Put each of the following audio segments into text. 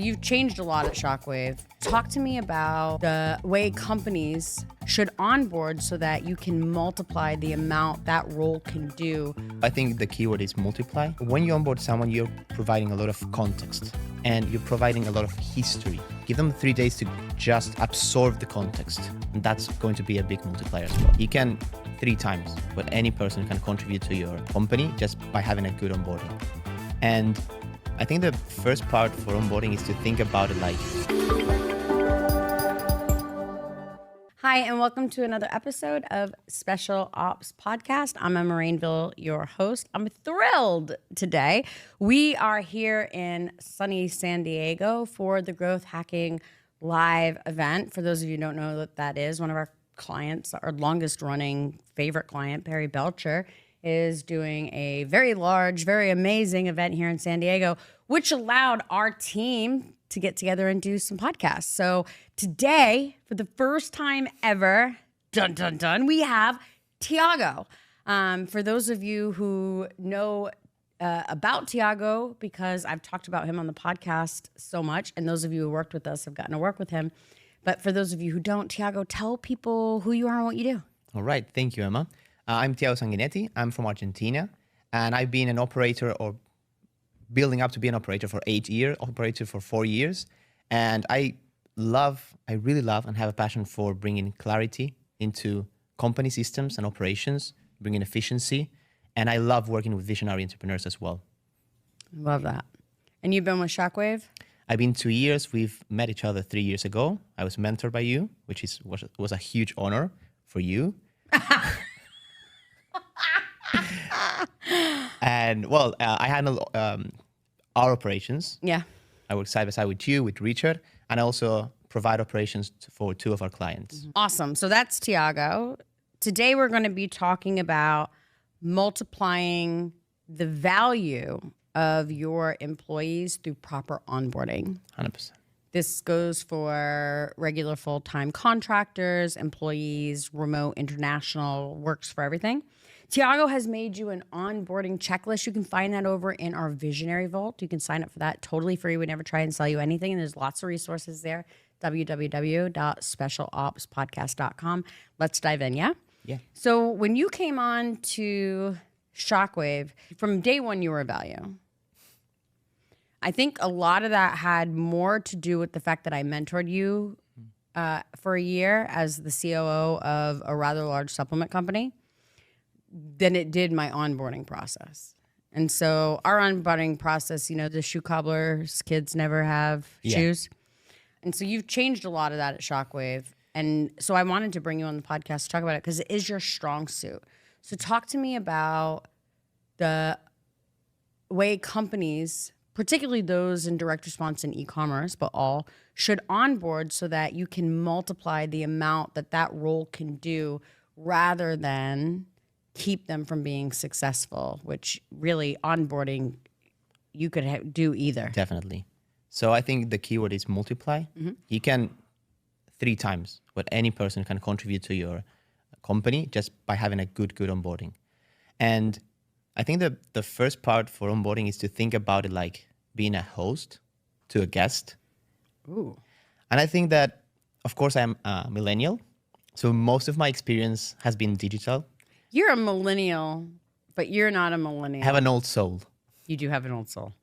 You've changed a lot at Shockwave. Talk to me about the way companies should onboard so that you can multiply the amount that role can do. I think the keyword is multiply. When you onboard someone, you're providing a lot of context and you're providing a lot of history. Give them 3 days to just absorb the context. And that's going to be a big multiplier as well. You can 3 times what any person can contribute to your company just by having a good onboarding. And I think the first part for onboarding is to think about it like... Hi, and welcome to another episode of Special Ops Podcast. I'm Emma Rainville, your host. I'm thrilled today. We are here in sunny San Diego for the Growth Hacking Live event. For those of you who don't know what that is, one of our clients, our longest running favorite client, Barry Belcher, is doing a very large, very amazing event here in San Diego, which allowed our team to get together and do some podcasts. So today, for the first time ever, dun, dun, dun, we have Tiago. For those of you who know about Tiago, because I've talked about him on the podcast so much, and those of you who worked with us have gotten to work with him. But for those of you who don't, Tiago, tell people who you are and what you do. All right, thank you, Emma. I'm Tiago Sanguinetti. I'm from Argentina, and I've been an operator or building up to be an operator for 8 years, operator for 4 years. And I really love and have a passion for bringing clarity into company systems and operations, bringing efficiency. And I love working with visionary entrepreneurs as well. Love that. And you've been with Shockwave? I've been 2 years. We've met each other 3 years ago. I was mentored by you, which was a huge honor for you. And well, I handle our operations. Yeah. I work side by side with you, with Richard, and I also provide operations for 2 of our clients. Awesome. So that's Tiago. Today we're going to be talking about multiplying the value of your employees through proper onboarding. 100%. This goes for regular full-time contractors, employees, remote, international, works for everything. Tiago has made you an onboarding checklist. You can find that over in our Visionary Vault. You can sign up for that totally free. We never try and sell you anything, and there's lots of resources there. www.specialopspodcast.com. Let's dive in, yeah? Yeah. So when you came on to Shockwave, from day one, you were a value. I think a lot of that had more to do with the fact that I mentored you for a year as the COO of a rather large supplement company than it did my onboarding process. And so our onboarding process, you know, the shoe cobbler's kids never have shoes. And so you've changed a lot of that at Shockwave. And so I wanted to bring you on the podcast to talk about it because it is your strong suit. So talk to me about the way companies, particularly those in direct response and e-commerce, but all, should onboard so that you can multiply the amount that that role can do rather than keep them from being successful, which really onboarding, you could do either. Definitely. So I think the keyword is multiply. Mm-hmm. You can 3 times what any person can contribute to your company just by having a good onboarding. And I think the first part for onboarding is to think about it like being a host to a guest. Ooh. And I think that, of course, I'm a millennial. So most of my experience has been digital. You're a millennial, but you're not a millennial. I have an old soul. You do have an old soul.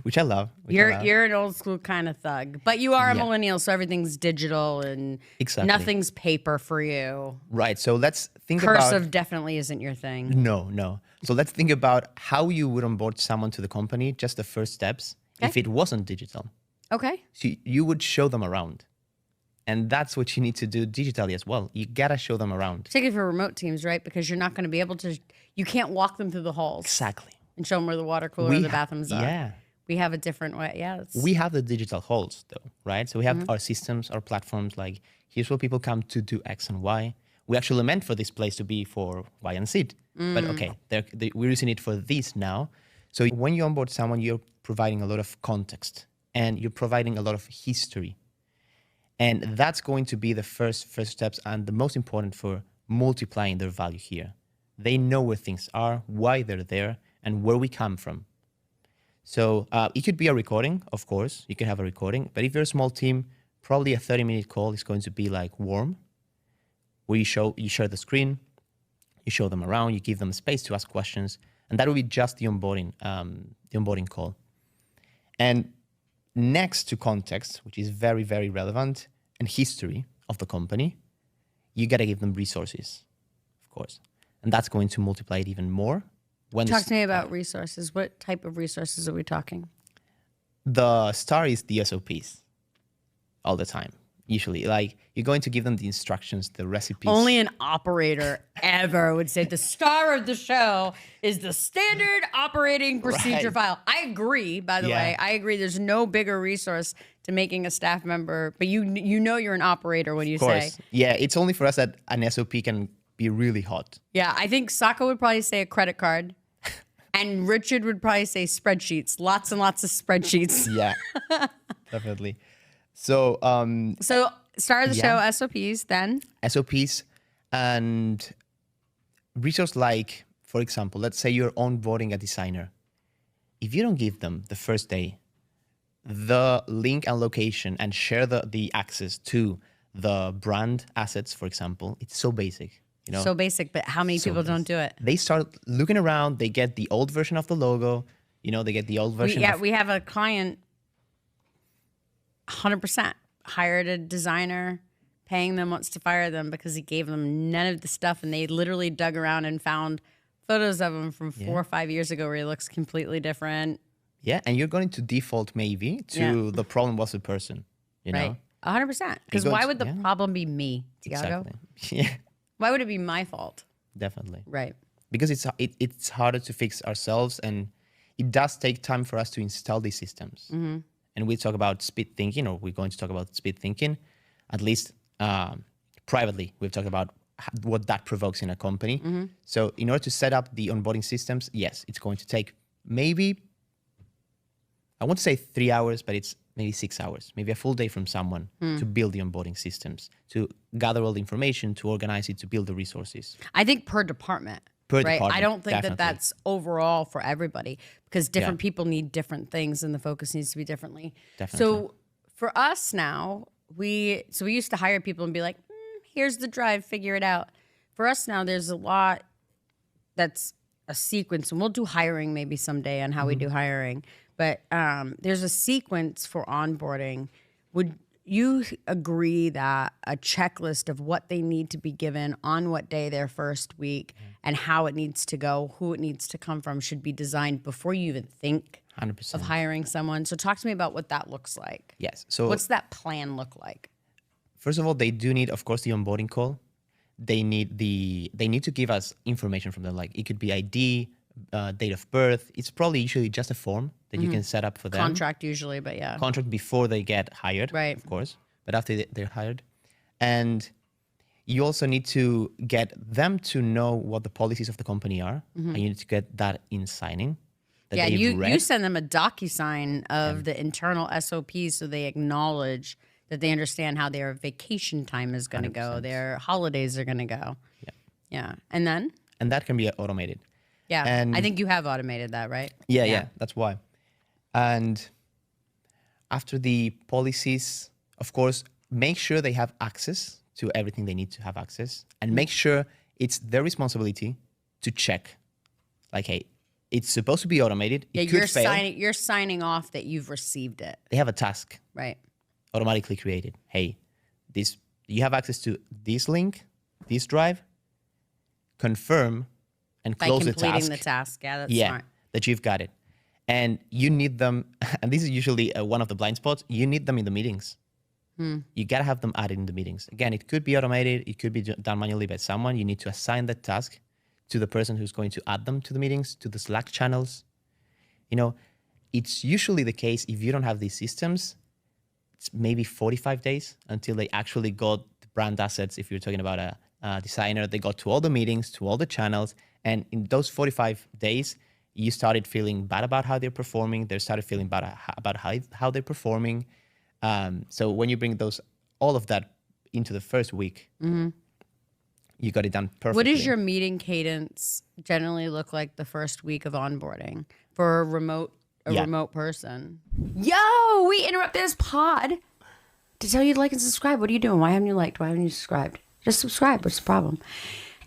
Which I love. You're an old school kind of thug, but you are a millennial, so everything's digital and nothing's paper for you. Right. So let's think about... Cursive definitely isn't your thing. No. So let's think about how you would onboard someone to the company, just the first steps, if it wasn't digital. Okay. So you would show them around. And that's what you need to do digitally as well. You gotta show them around. Particularly for remote teams, right? Because you're not going to be able to, you can't walk them through the halls. Exactly. And show them where the water cooler or the bathrooms are. Yeah. We have a different way. Yeah. We have the digital halls though, right? So we have our systems, our platforms, like here's where people come to do X and Y. We actually meant for this place to be for Y and Z. But okay, we're using it for this now. So when you onboard someone, you're providing a lot of context and you're providing a lot of history. And that's going to be the first steps and the most important for multiplying their value here. They know where things are, why they're there, and where we come from. So it could be a recording, of course. You can have a recording. But if you're a small team, probably a 30-minute call is going to be like warm, where you share the screen, you show them around, you give them space to ask questions, and that will be just the onboarding call. And next to context, which is very, very relevant, and history of the company, you got to give them resources, of course. And that's going to multiply it even more. Talk to me about resources. What type of resources are we talking? The star is the SOPs all the time. Usually, like you're going to give them the instructions, the recipes. Only an operator ever would say the star of the show is the standard operating procedure file. I agree, by the way. I agree. There's no bigger resource to making a staff member, but you know you're an operator when you say. Yeah, it's only for us that an SOP can be really hot. Yeah, I think Sako would probably say a credit card. And Richard would probably say spreadsheets. Lots and lots of spreadsheets. Yeah, definitely. So start of the show, SOPs, then? SOPs and resource like, for example, let's say you're onboarding a designer. If you don't give them the first day the link and location and share the access to the brand assets, for example, it's so basic. You know? So basic, but how many people don't do it? They start looking around, they get the old version of the logo, they get the old version. We have a client, 100%, hired a designer, paying them once to fire them because he gave them none of the stuff, and they literally dug around and found photos of him from 4 or 5 years ago where he looks completely different. Yeah, and you're going to default maybe to the problem was the person, right. 100%. Because why would the problem be me, Tiago? Exactly. Yeah. Why would it be my fault? Definitely. Right. Because it's harder to fix ourselves, and it does take time for us to install these systems. Mm-hmm. And we talk about speed thinking, or we're going to talk about speed thinking, at least privately. We've talked about what that provokes in a company. Mm-hmm. So in order to set up the onboarding systems, yes, it's going to take maybe, I won't say 3 hours, but it's maybe 6 hours, maybe a full day from someone to build the onboarding systems, to gather all the information, to organize it, to build the resources. I think per department. Right? I don't think that that's overall for everybody, because different people need different things and the focus needs to be differently. Definitely. So for us now, we used to hire people and be like, here's the drive, figure it out. For us now, there's a lot that's a sequence, and we'll do hiring maybe someday on how we do hiring. But there's a sequence for onboarding. Would you agree that a checklist of what they need to be given on what day their first week and how it needs to go, who it needs to come from, should be designed before you even think 100%. of hiring someone? So talk to me about what that looks like. Yes. So what's that plan look like? First of all, they do need, of course, the onboarding call. They need to give us information from them. Like it could be ID, date of birth. It's probably usually just a form that you can set up for them. Contract usually, but yeah. Contract before they get hired, right? Of course, but after they're hired. And you also need to get them to know what the policies of the company are, and you need to get that in signing. Yeah, you send them a DocuSign of the internal SOPs so they acknowledge that they understand how their vacation time is going to go, their holidays are going to go. Yeah. And then? And that can be automated. Yeah, and I think you have automated that, right? Yeah, that's why. And after the policies, of course, make sure they have access to everything they need to have access, and make sure it's their responsibility to check. Like, hey, it's supposed to be automated. Yeah, it could fail. You're signing off that you've received it. They have a task. Right. Automatically created. Hey, you have access to this link, this drive. Confirm and close the task. By completing the task. Yeah, that's smart. That you've got it. And you need them, and this is usually one of the blind spots, you need them in the meetings. You got to have them added in the meetings. Again, it could be automated. It could be done manually by someone. You need to assign that task to the person who's going to add them to the meetings, to the Slack channels. It's usually the case if you don't have these systems, it's maybe 45 days until they actually got the brand assets. If you're talking about a designer, they got to all the meetings, to all the channels. And in those 45 days, you started feeling bad about how they're performing. They started feeling bad about how they're performing. So when you bring all of that into the first week, you got it done perfectly. What does your meeting cadence generally look like the first week of onboarding for a remote a remote person. Yo, we interrupt this pod to tell you to like and subscribe. What are you doing? Why haven't you liked? Why haven't you subscribed? Just subscribe. What's the problem?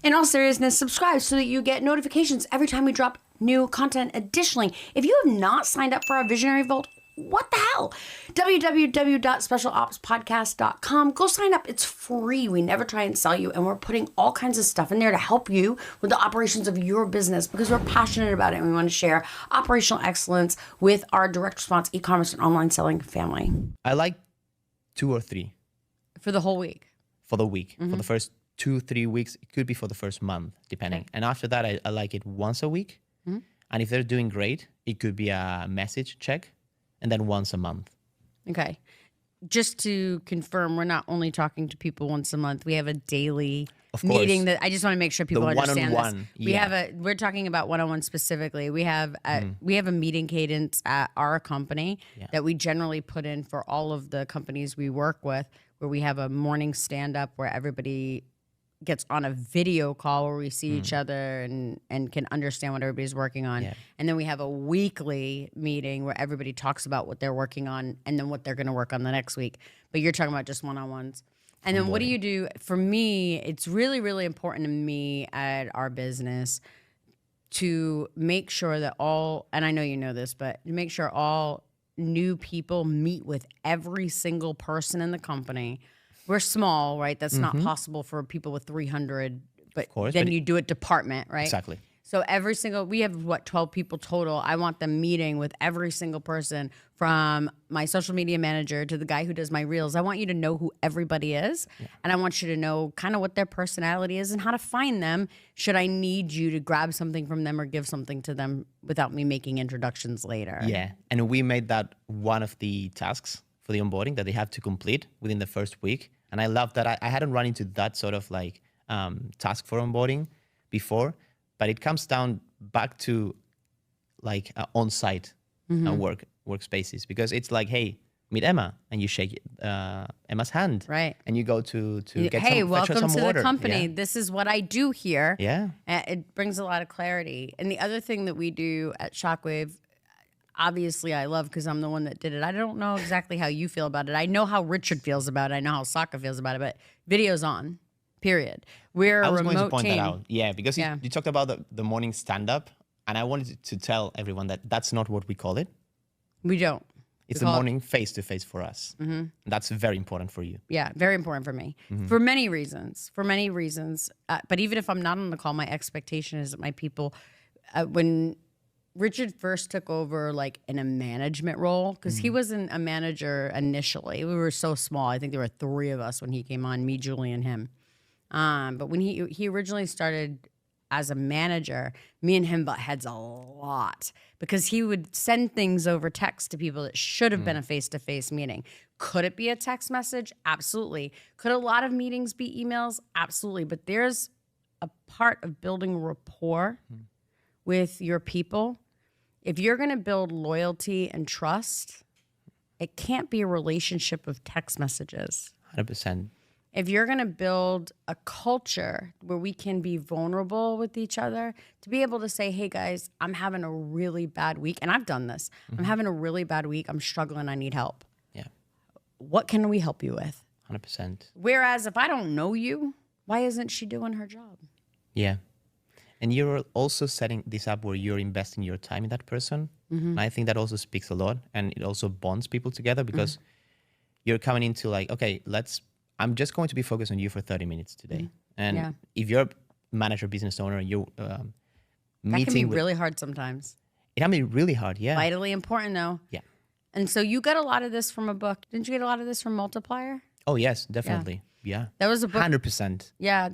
In all seriousness, subscribe so that you get notifications every time we drop new content. Additionally, if you have not signed up for our Visionary Vault, what the hell? www.specialopspodcast.com. Go sign up. It's free. We never try and sell you. And we're putting all kinds of stuff in there to help you with the operations of your business because we're passionate about it and we want to share operational excellence with our direct response e-commerce and online selling family. I like 2 or 3. For the whole week? For the week. For the first 2-3 weeks. It could be for the first month, depending. Okay. And after that, I like it once a week. And if they're doing great, it could be a message check. And then once a month. Okay. Just to confirm, we're not only talking to people once a month. We have a daily meeting that I just want to make sure people understand this. We're talking about one-on-one specifically. We have a meeting cadence at our company that we generally put in for all of the companies we work with, where we have a morning stand-up where everybody gets on a video call where we see each other and can understand what everybody's working on. Yeah. And then we have a weekly meeting where everybody talks about what they're working on and then what they're going to work on the next week. But you're talking about just one-on-ones. And then what do you do? For me, it's really, really important to me at our business to make sure that and I know you know this, but to make sure all new people meet with every single person in the company. We're small, right? That's not possible for people with 300, but then you do it department, right? Exactly. So we have 12 people total. I want them meeting with every single person from my social media manager to the guy who does my reels. I want you to know who everybody is. Yeah. And I want you to know kind of what their personality is and how to find them should I need you to grab something from them or give something to them without me making introductions later. Yeah. And we made that one of the tasks for the onboarding that they have to complete within the first week. And I love that I hadn't run into that sort of like task for onboarding before, but it comes down back to like on-site workspaces because it's like, hey, meet Emma, and you shake Emma's hand, right? And you go to get welcome some to water. The company. Yeah. This is what I do here. Yeah, it brings a lot of clarity. And the other thing that we do at Shockwave. Obviously, I love because I'm the one that did it. I don't know exactly how you feel about it. I know how Richard feels about it. I know how Sokka feels about it. But video's on, period. We're a remote team. I was going to point that out. Yeah, because you talked about the morning stand-up, and I wanted to tell everyone that that's not what we call it. We don't. It's the morning face-to-face for us. Mm-hmm. That's very important for you. Yeah, very important for me. Mm-hmm. For many reasons. But even if I'm not on the call, my expectation is that my people, when Richard first took over like in a management role because he wasn't a manager initially. We were so small. I think there were 3 of us when he came on, me, Julie, and him. But when he originally started as a manager, me and him butt heads a lot because he would send things over text to people that should have been a face-to-face meeting. Could it be a text message? Absolutely. Could a lot of meetings be emails? Absolutely. But there's a part of building rapport with your people. If you're going to build loyalty and trust, it can't be a relationship of text messages. 100%. If you're going to build a culture where we can be vulnerable with each other, to be able to say, hey guys, I'm having a really bad week. And I've done this. I'm having a really bad week. I'm struggling. I need help. Yeah. What can we help you with? 100%. Whereas if I don't know you, why isn't she doing her job? Yeah. And you're also setting this up where you're investing your time in that person. And I think that also speaks a lot. And it also bonds people together because you're coming into like, okay, I'm just going to be focused on you for 30 minutes today. And if you're a manager, business owner, you're meeting. That can be really hard sometimes. It can be really hard, yeah. Vitally important though. Yeah. And so you got a lot of this from a book. Didn't you get a lot of this from Multiplier? Oh, yes, definitely. Yeah. That was a book. 100%. Yeah,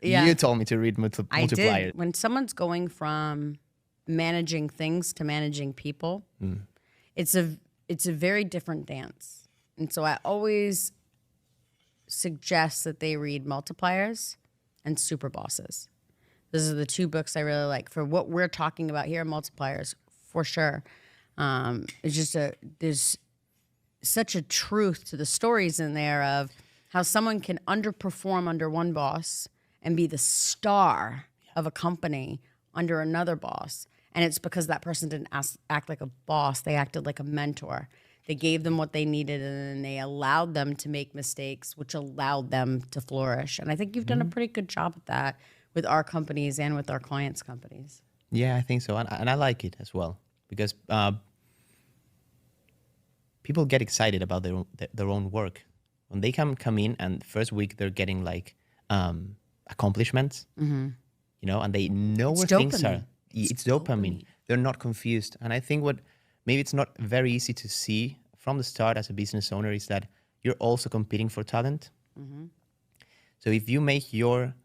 You told me to read Multiplier. I did. When someone's going from managing things to managing people, it's a very different dance. And so I always suggest that they read Multipliers and Super Bosses. Those are the 2 books I really like for what we're talking about here. Multipliers, for sure. It's just there's such a truth to the stories in there of how someone can underperform under one boss and be the star of a company under another boss. And it's because that person didn't act like a boss. They acted like a mentor. They gave them what they needed, and then they allowed them to make mistakes, which allowed them to flourish. And I think you've done a pretty good job at that with our companies and with our clients' companies. Yeah, I think so. And I like it as well because people get excited about their own work. When they come in and first week they're getting like accomplishments, you know, and they know where things are. It's dopamine. They're not confused. And I think what maybe it's not very easy to see from the start as a business owner is that you're also competing for talent. So if you make your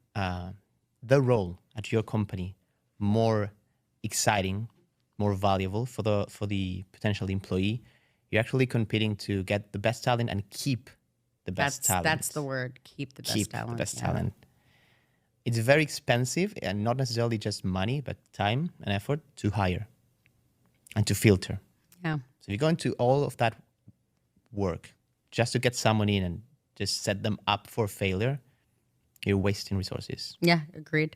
the role at your company more exciting, more valuable for the potential employee, you're actually competing to get the best talent and keep the best talent. That's the word. Keep the best talent. The best talent. It's very expensive and not necessarily just money, but time and effort to hire and to filter. Yeah. So if you go into all of that work just to get someone in and just set them up for failure, you're wasting resources. Yeah, agreed.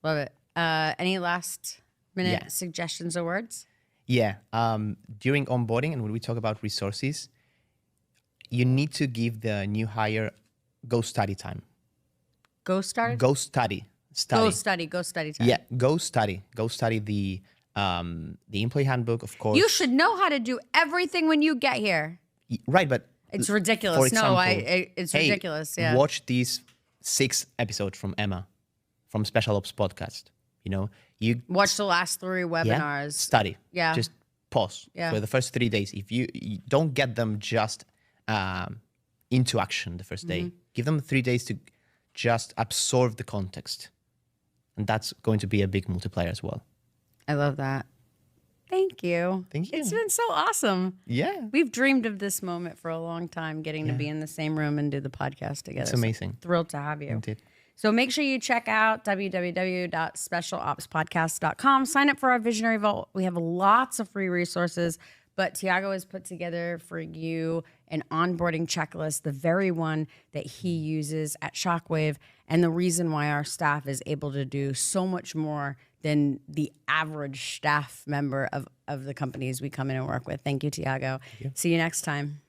Love it. Any last minute suggestions or words? Yeah. During onboarding and when we talk about resources, you need to give the new hire go study time. Go study? Go study. Go study time. Yeah, go study. Go study the employee handbook, of course. You should know how to do everything when you get here. Right, but it's ridiculous. For example, It's ridiculous. Yeah. Watch these 6 episodes from Emma, from Special Ops podcast. You know, you watch the last 3 webinars. Study. Yeah. Just pause for the first 3 days. If you don't get them just into action the first day, give them 3 days to just absorb the context. And that's going to be a big multiplier as well. I love that. Thank you. Thank you. It's been so awesome. Yeah. We've dreamed of this moment for a long time, getting to be in the same room and do the podcast together. It's amazing. So thrilled to have you. Indeed. So make sure you check out www.specialopspodcast.com. Sign up for our Visionary Vault. We have lots of free resources, but Tiago has put together for you an onboarding checklist, the very one that he uses at Shockwave, and the reason why our staff is able to do so much more than the average staff member of the companies we come in and work with. Thank you, Tiago. See you next time.